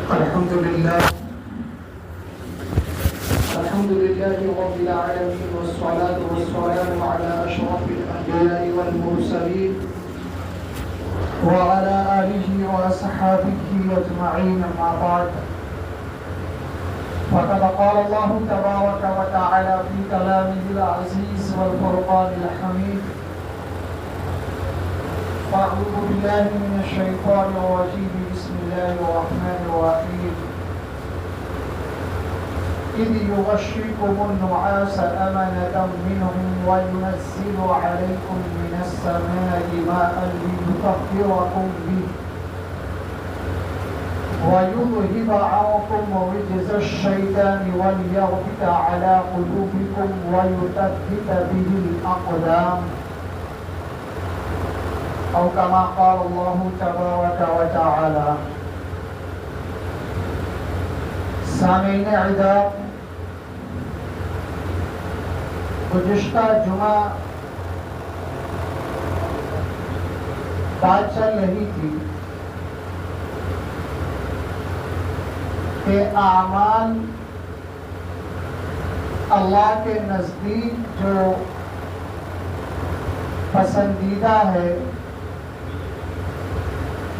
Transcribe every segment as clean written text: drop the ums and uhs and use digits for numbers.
الحمد لله رب العالمين والصلاة والسلام على أشرف الأنبياء والمرسلين وعلى آله وأصحابه أجمعين أما بعد فقد قال الله تبارك وتعالى في كلامه العزيز والفرقان الحميد أعوذ بالله من الشيطان الرجيم بسم الله الرحمن الرحيم إذ يغشيكم النعاس أمنة منه وينزل عليكم من السماء ماء ليطهركم به ويذهب عنكم رجز الشيطان وليربط على قلوبكم ويثبت به الأقدام أو كما قال الله تبارك وتعالى. سامعین اعزاز، گزشتہ جمعہ بات چل رہی تھی کہ اعمال اللہ کے نزدیک جو پسندیدہ ہے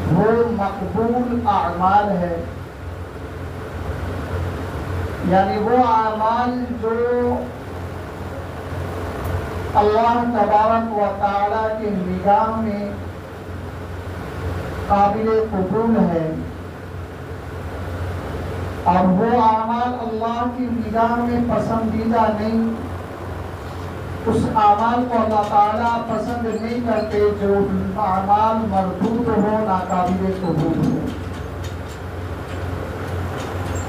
وہ مقبول اعمال ہے، یعنی وہ اعمال جو اللہ تبارک و تعالی کی نگاہ میں قابل قبول ہے، اور وہ اعمال اللہ کی نگاہ میں پسندیدہ نہیں، اس اعمال کو اللہ تعالیٰ پسند نہیں کرتے جو اعمال مردود ہو، ناقابل قبول ہو.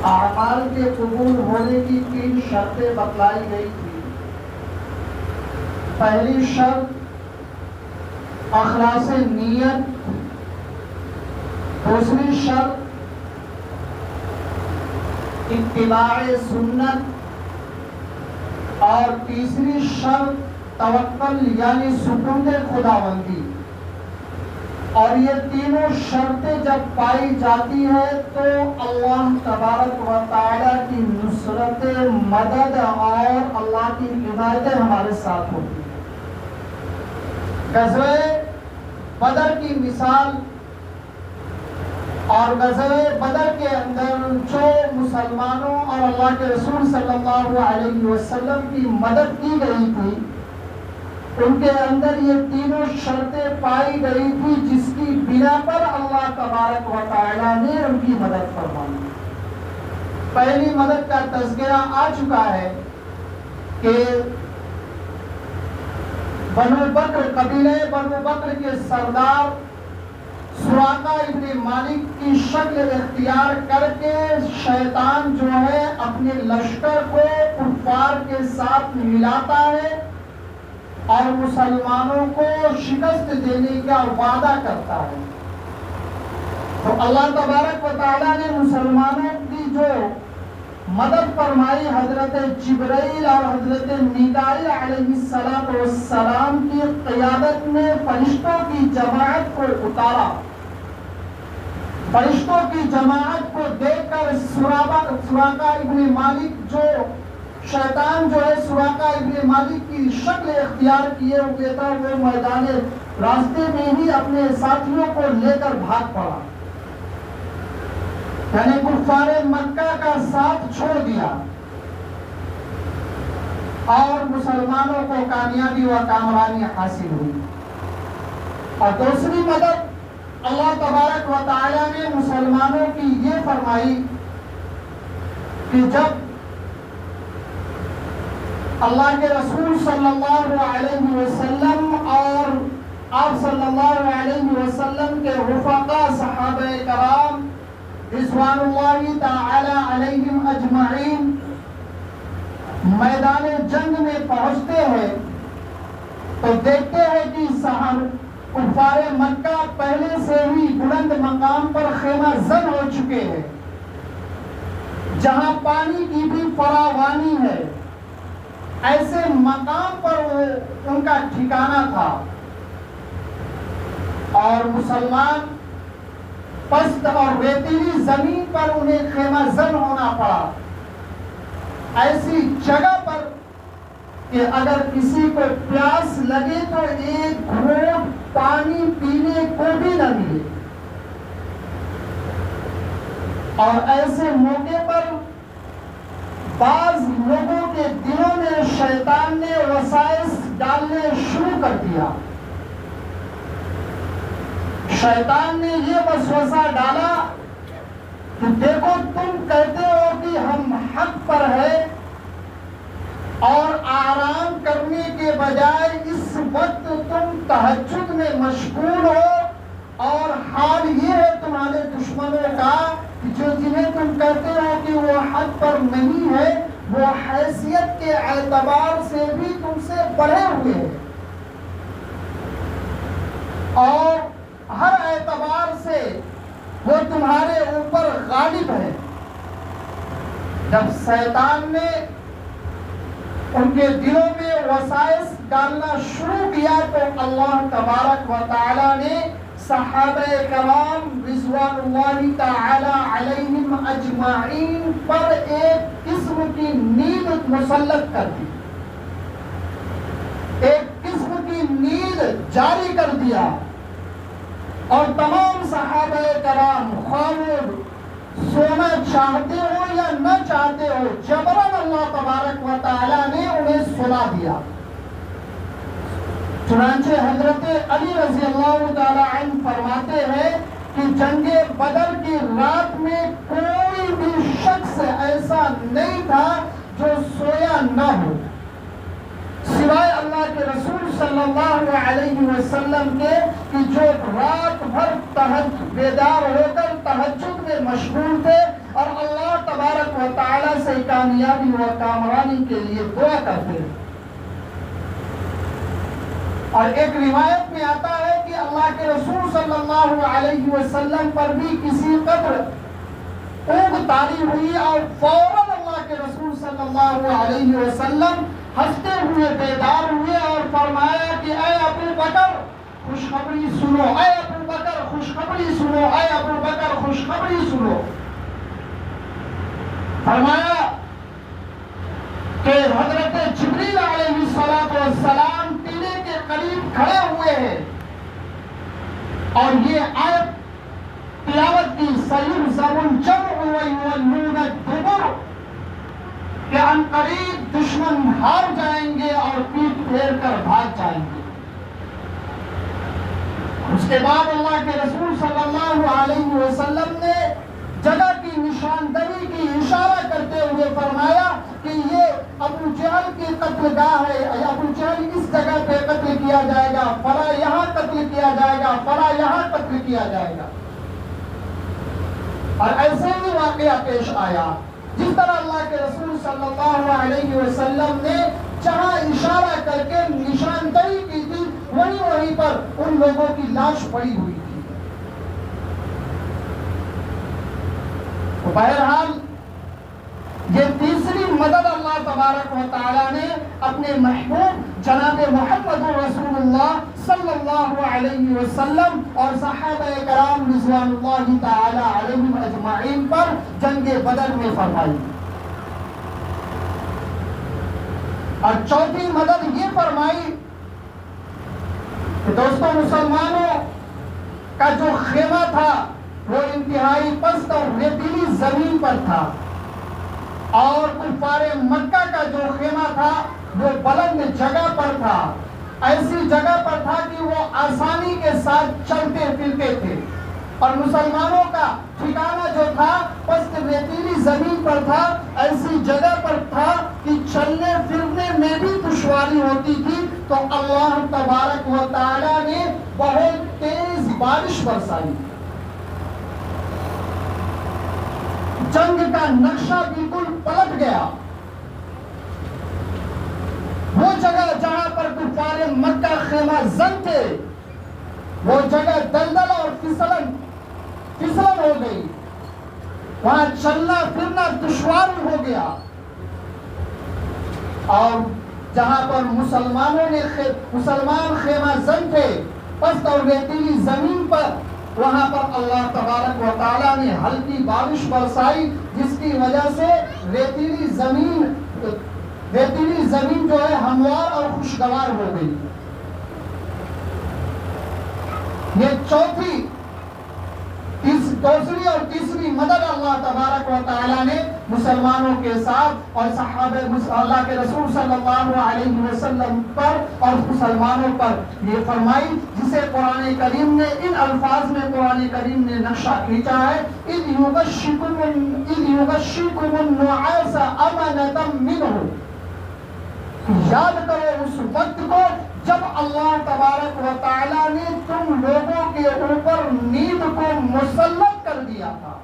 اعمال کے قبول ہونے کی 3 شرطیں بتلائی گئی تھی. پہلی شرط اخلاص نیت، دوسری شرط اتباع سنت، اور تیسری شرط توکل یعنی سپرد خداوندی. اور یہ تینوں شرطیں جب پائی جاتی ہے تو اللہ تبارک و تعالی کی نصرت، مدد اور اللہ کی عنایتیں ہمارے ساتھ ہوتی ہیں. غزوہ بدر کی مثال، اور غزوہ بدر کے اندر جو مسلمانوں اور اللہ کے رسول صلی اللہ علیہ وسلم کی مدد کی گئی تھی، ان کے اندر یہ تینوں شرطیں پائی گئی تھی جس کی بنا پر اللہ تبارک و تعالی نے ان کی مدد فرمائی. پہلی مدد کا تذکرہ آ چکا ہے کہ بنو بکر، قبیلہ بنو بکر کے سردار سراقہ ابن مالک کی شکل اختیار کر کے شیطان جو ہے اپنے لشکر کو کفار کے ساتھ ملاتا ہے اور مسلمانوں کو شکست دینے کا وعدہ کرتا ہے. تو اللہ تبارک و تعالیٰ نے مسلمانوں کی جو مدد فرمائی، حضرت جبرائیل اور حضرت میکائیل علیہ السلام کی قیادت میں فرشتوں کی جماعت کو اتارا. فرشتوں کی جماعت کو دیکھ کر سراقہ ابن مالک، جو شیطان جو ہے سراقہ ابن مالک کی شکل اختیار کیے ہوئے تھا، وہ میدان راستے میں ہی اپنے ساتھیوں کو لے کر بھاگ پڑا، یعنی کفار مکہ کا ساتھ چھوڑ دیا اور مسلمانوں کو کامیابی و کامرانی حاصل ہوئی. اور دوسری مدد اللہ تبارک و تعالی نے مسلمانوں کی یہ فرمائی کہ جب اللہ کے رسول صلی اللہ علیہ وسلم اور آپ صلی اللہ علیہ وسلم کے رفقا صحابہ کرام رضوان اللہ تعالی علیہم اجمعین میدان جنگ میں پہنچتے ہیں تو دیکھتے ہیں کہ کفار مکہ پہلے سے ہی بلند مقام پر خیمہ زن ہو چکے ہیں، جہاں پانی کی بھی فراوانی ہے. ایسے مقام پر ان کا ٹھکانہ تھا، اور مسلمان پست اور ریتیلی زمین پر انہیں خیمہ زن ہونا پڑا، ایسی جگہ پر کہ اگر کسی کو پیاس لگے تو ایک گھونٹ پانی پینے کو بھی نہ ملے، اور ایسے موقع پر بعض لوگوں کے دلوں میں شیطان نے وسائس ڈالنے شروع کر دیا۔ شیطان نے یہ وسوسہ ڈالا کہ دیکھو تم کہتے ہو کہ ہم حق پر ہیں، اور آرام کرنے کے بجائے اس وقت تم تہجد میں مشغول ہو، اور حال یہ ہے تمہارے دشمنوں کا جو جنہیں تم کہتے ہو کہ وہ حق پر نہیں ہے، وہ حیثیت کے اعتبار سے بھی تم سے بڑھے ہوئے ہیں، اور ہر اعتبار سے وہ تمہارے اوپر غالب ہے۔ جب شیطان نے ان کے دلوں میں وسائس ڈالنا شروع کیا تو اللہ تبارک و تعالی نے صحابہ کرام رضوان اللہ تعالی علیہم اجمعین پر ایک قسم کی نیند مسلط کر دی، ایک قسم کی نیند جاری کر دیا، اور تمام صحابہ کرام خواہ سونا چاہتے ہو یا نہ چاہتے ہو جبراً اللہ تبارک و تعالی نے انہیں سلا دیا۔ چنانچہ حضرت علی رضی اللہ تعالی عنہ فرماتے ہیں کہ جنگ بدر کی رات میں کوئی بھی شخص ایسا نہیں تھا جو سویا نہ ہو، سوائے اللہ کے رسول صلی اللہ علیہ وسلم کے، کہ جو رات بھر بیدار ہو کر تہجد میں مشغول تھے اور اللہ تبارک و تعالی سے کامیابی و کامرانی کے لیے دعا کرتے ہیں۔ اور ایک روایت میں آتا ہے کہ اللہ کے رسول صلی اللہ علیہ وسلم پر بھی کسی قدر اونگ طاری ہوئی، اور فوراً اللہ کے رسول صلی اللہ علیہ وسلم ہنستے ہوئے بیدار ہوئے اور فرمایا کہ اے ابو بکر خوشخبری سنو، اے ابو بکر خوشخبری سنو، اے ابو بکر خوشخبری سنو۔ فرمایا کہ حضرت جبریل علیہ السلام ٹیلے کے قریب کھڑے ہوئے ہیں، اور یہ آیت تلاوت کی سیہزم الجمع ویولون الدبر، کہ ان قریب دشمن ہار جائیں گے اور پیٹ پھیر کر بھاگ جائیں گے۔ اس کے بعد اللہ کے رسول صلی اللہ علیہ وسلم نے جگہ کی نشاندہی کی اشارہ کرتے ہوئے فرمایا کہ یہ ابو جہل کی قتل گاہ ہے، ابو جہل اس جگہ پہ قتل کیا جائے گا، فلاں یہاں قتل کیا جائے گا، فلاں یہاں قتل کیا جائے گا۔ اور ایسے ہی واقعہ پیش آیا، جس طرح اللہ کے رسول صلی اللہ علیہ وسلم نے جہاں اشارہ کر کے نشاندہی کی تھی وہیں پر ان لوگوں کی لاش پڑی ہوئی تھی۔ تو بہرحال یہ تیسری مدد اللہ تبارک و تعالی نے اپنے محبوب جناب محمد رسول اللہ صلی اللہ علیہ وسلم اور صحابہ کرام رضوان اللہ تعالی علیہم اجمعین پر جنگ بدر میں فرمائی۔ اور چوتھی مدد یہ فرمائی کہ دوستوں مسلمانوں کا جو خیمہ تھا وہ انتہائی پست اور ریتیلی زمین پر تھا، اور کفار مکہ کا جو خیمہ تھا وہ بلند جگہ پر تھا، ایسی جگہ پر تھا کہ وہ آسانی کے ساتھ چلتے پھرتے تھے، اور مسلمانوں کا ٹھکانہ جو تھا پست ریتیلی زمین پر تھا، ایسی جگہ پر تھا کہ چلنے پھرنے میں بھی دشواری ہوتی تھی۔ تو اللہ تبارک و تعالی نے بہت تیز بارش برسائی، جنگ کا نقشہ بالکل پلٹ گیا۔ وہ جگہ جہاں پر کفار مکہ خیمہ زن تھے وہ جگہ دلدل اور پھسلن ہو گئی، وہاں چلنا پھرنا دشوار ہو گیا، اور جہاں پر مسلمان خیمہ زن تھے پست اور ریتیلی زمین پر وہاں پر اللہ تبارک و تعالیٰ نے ہلکی بارش برسائی، جس کی وجہ سے ریتیلی زمین جو ہے ہموار اور خوشگوار ہو گئی۔ یہ دوسری اور تیسری مدد اللہ تبارک و تعالیٰ نے مسلمانوں کے ساتھ اور صحابہ اللہ کے رسول صلی اللہ علیہ وسلم پر اور مسلمانوں پر یہ فرمائی، جسے قرآن کریم نے ان الفاظ میں قرآن کریم نے نقشہ کھینچا ہے، اِذْ يُغَشِّكُمُ النُّعَاسَ أَمَنَةً مِّنْهُ۔ یاد کرو اس وقت کو جب اللہ تبارک و تعالیٰ نے تم لوگوں کے اوپر نیند کو مسلط کر دیا تھا،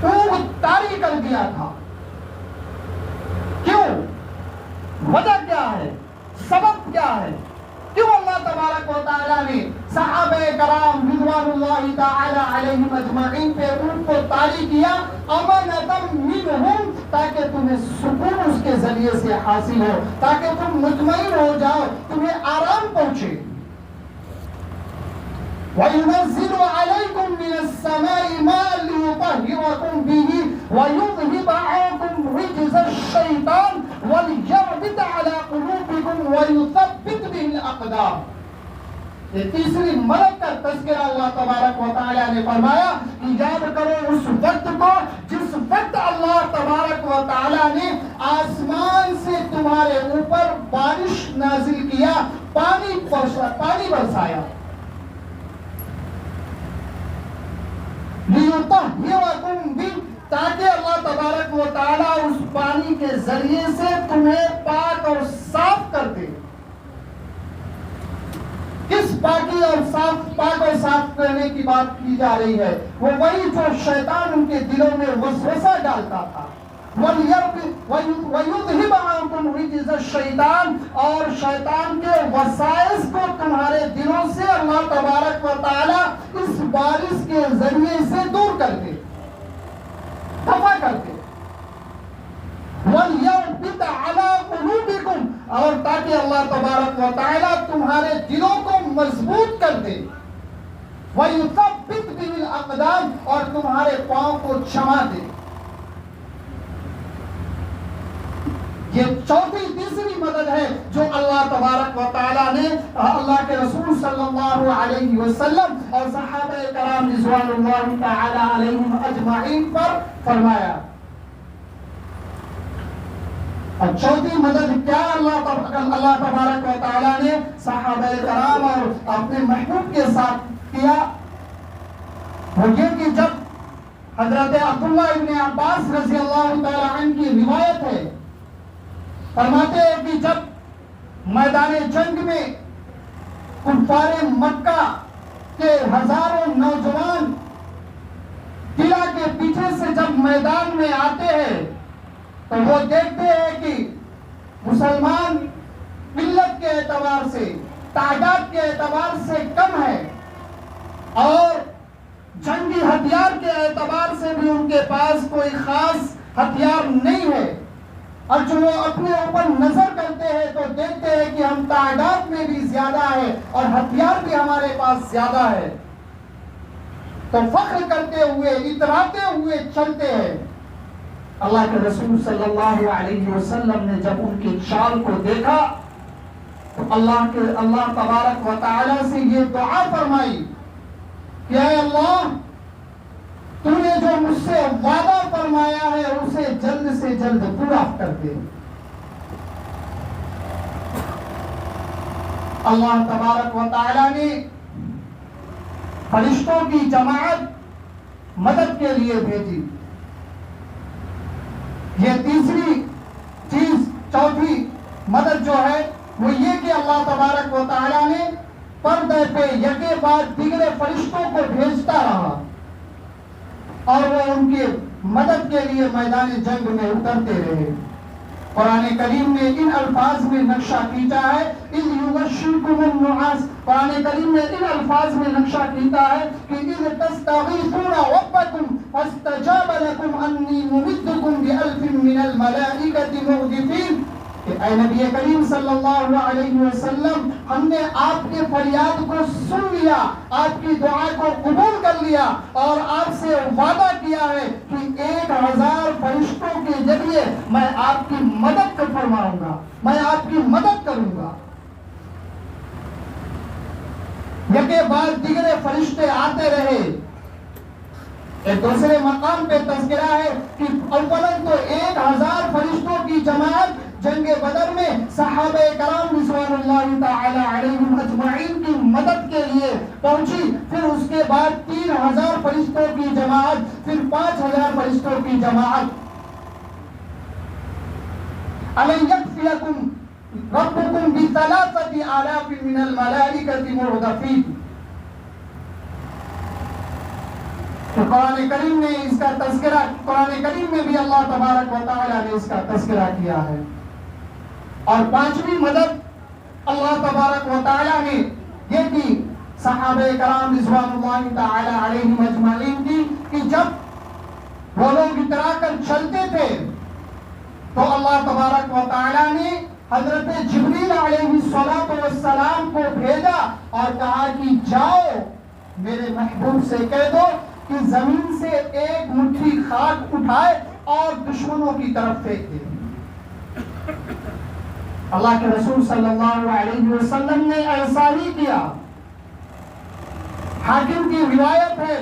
اونگ طاری کر دیا تھا۔ کیوں؟ وجہ کیا ہے؟ سبب کیا ہے؟ کیوں اللہ تبارک و تعالیٰ نے صحابہ کرام رضوان اللہ تعالی علیہم اجمعین پہ اونگ کو طاری کیا؟ امنتم منہم، تاکہ تمہیں سکون اس کے ذریعے سے حاصل ہو، تاکہ تم مطمئن ہو جاؤ، تمہیں آرام پہنچے۔ وَيُنَزِّلُ عَلَيْكُم مِّنَ السَّمَاءِ مَاءً لِيُطَهِّرَكُم بِهِ وَيُذْهِبَ عَنكُمْ رِجْزَ الشَّيْطَانِ وَلِيَرْبِطَ عَلَىٰ قُلُوبِكُمْ وَيُثَبِّتْ بِهِ الْأَقْدَامَ۔ یہ تیسری مدد کا تذکرہ اللہ تبارک و تعالیٰ نے فرمایا کہ یاد کرو اس وقت کو جس وقت اللہ تبارک و تعالیٰ نے آسمان سے تمہارے اوپر بارش نازل کیا، پانی برسایا، لِيُطَهِّرَكُم بِهِ، تاکہ اللہ تبارک و تعالیٰ اس پانی کے ذریعے سے تمہیں پاک اور صاف کر دے۔ کس پاکی اور پاک اور صاف کرنے کی بات کی جا رہی ہے؟ وہ وہی جو شیطان ان کے دلوں میں وسوسہ ڈالتا تھا۔ وَيُذْهِبَ عَنكُمْ رِجْزَ الشَّيْطَانِ، اور شیطان کے وسائس کو تمہارے دلوں سے اللہ تبارک و تعالیٰ اس بارش کے ذریعے سے دور کر دے، دفع کر دے۔ وَلْيَرْبِطَ عَلَىٰ قُلُوبِكُمْ، اور تاکہ اللہ تبارک و تعالیٰ تمہارے دلوں کو مضبوط کر دے۔ وَيُثَبِّتْ بِهِ الْأَقْدَامَ، اور تمہارے پاؤں کو جما دے۔ یہ تیسری مدد ہے جو اللہ تبارک و تعالیٰ نے اللہ کے رسول صلی اللہ علیہ وسلم اور صحابہ کرام رضوان اللہ تعالی علیہم اجمعین پر فرمایا۔ اور چوتھی مدد کیا اللہ تبارک و تعالیٰ نے صحابہ کرام اور اپنے محبوب کے ساتھ کیا؟ وہ یہ کہ جب حضرت عبداللہ ابن عباس رضی اللہ تعالیٰ عنہ کی روایت ہے، فرماتے ہیں کہ جب میدان جنگ میں کفار مکہ کے ہزاروں نوجوان قلعہ کے پیچھے سے جب میدان میں آتے ہیں تو وہ دیکھتے ہیں کہ مسلمان قلت کے اعتبار سے، تعداد کے اعتبار سے کم ہے، اور جنگی ہتھیار کے اعتبار سے بھی ان کے پاس کوئی خاص ہتھیار نہیں ہے، اور جو وہ اپنے اوپر نظر کرتے ہیں تو دیکھتے ہیں کہ ہم تعداد میں بھی زیادہ ہے اور ہتھیار بھی ہمارے پاس زیادہ ہے، تو فخر کرتے ہوئے اتراتے ہوئے چلتے ہیں۔ اللہ کے رسول صلی اللہ علیہ وسلم نے جب ان کی چال کو دیکھا تو اللہ تبارک و تعالیٰ سے یہ دعا فرمائی کہ اے اللہ، تو نے جو مجھ سے وعدہ فرمایا ہے اسے جلد سے جلد پورا کر دے۔ اللہ تبارک و تعالیٰ نے فرشتوں کی جماعت مدد کے لیے بھیجی۔ یہ تیسری چیز، چوتھی مدد جو ہے وہ یہ کہ اللہ تبارک و تعالیٰ نے پردے پہ یکے بعد دیگرے فرشتوں کو بھیجتا رہا اور وہ ان کی مدد کے لیے میدان جنگ میں اترتے رہے۔ قرآن کریم نے ان الفاظ میں نقشہ کھینچا ہے، اِذْ يُغَشِّكُمُ النُّعَاسَ، قرآن کریم نے ان الفاظ میں نقشہ کھینچا ہے کہ اِذْ تَسْتَغِيثُونَ رَبَّكُمْ فَاسْتَجَابَ لَكُمْ أَنِّي مُمِدُّكُمْ بِأَلْفٍ مِّنَ الْمَلَائِكَةِ مُرْدِفِينَ۔ کہ اے نبی کریم صلی اللہ علیہ وسلم، ہم نے آپ کے فریاد کو سن لیا، آپ کی دعا کو قبول کر لیا، اور آپ سے وعدہ کیا ہے کہ 1000 فرشتوں کے ذریعے میں آپ کی مدد فرماؤں گا، میں آپ کی مدد کروں گا۔ یکے بعد دیگرے فرشتے آتے رہے۔ ایک دوسرے مقام پہ تذکرہ ہے کہ اولاً تو 1000 فرشتوں کی جماعت جنگ بدر میں صحابہ کرام رضوان اللہ تعالی علیہم اجمعین کی مدد کے لیے پہنچی، پھر اس کے بعد 3000 فرشتوں کی جماعت، پھر 5000 فرشتوں کی جماعت۔ أَلَنْ يَكْفِيَكُمْ رَبُّكُمْ بِثَلَاثَةِ آلَافٍ مِنَ الْمَلَائِكَةِ مُرْدَفِينَ۔ تو قرآن کریم نے اس کا تذکرہ، قرآن کریم میں بھی اللہ تبارک و تعالی نے اس کا تذکرہ کیا ہے۔ اور 5ویں مدد اللہ تبارک و تعالی نے یہ کی صحابہ کرام رضوان اللہ تعالی علیہم اجمعین کی، کہ جب وہ لوگ اترا کر چلتے تھے تو اللہ تبارک و تعالی نے حضرت جبریل علیہ السلام کو بھیجا اور کہا کہ جاؤ میرے محبوب سے کہہ دو کہ زمین سے ایک مٹھی خاک اٹھائے اور دشمنوں کی طرف پھینک دے۔ اللہ کے رسول صلی اللہ علیہ وسلم نے ایسا ہی کیا۔ حاکم کی روایت ہے،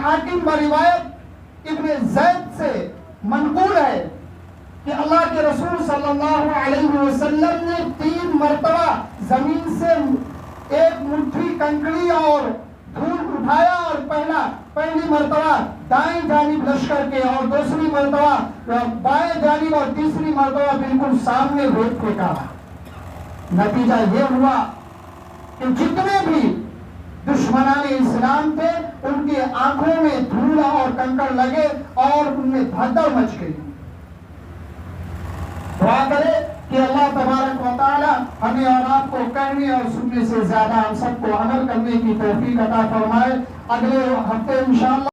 حاکم بروایت ابن زید سے منقول ہے کہ اللہ کے رسول صلی اللہ علیہ وسلم نے 3 مرتبہ زمین سے ایک مٹھی کنکری اور دھول اٹھایا، اور پہلی مرتبہ دائیں جانب لشکر کے، اور دوسری مرتبہ بائیں جانب، اور تیسری مرتبہ بالکل سامنے ریت پھینکا۔ نتیجہ یہ ہوا کہ جتنے بھی دشمنان اسلام تھے ان کی آنکھوں میں دھول اور کنکر لگے اور ان میں بھگدڑ مچ گئی۔ دعا کرے کہ اللہ تبارک و تعالی ہمیں اور آپ کو کہنے اور سننے سے زیادہ ہم سب کو عمل کرنے کی توفیق عطا فرمائے۔ اگلے ہفتے انشاءاللہ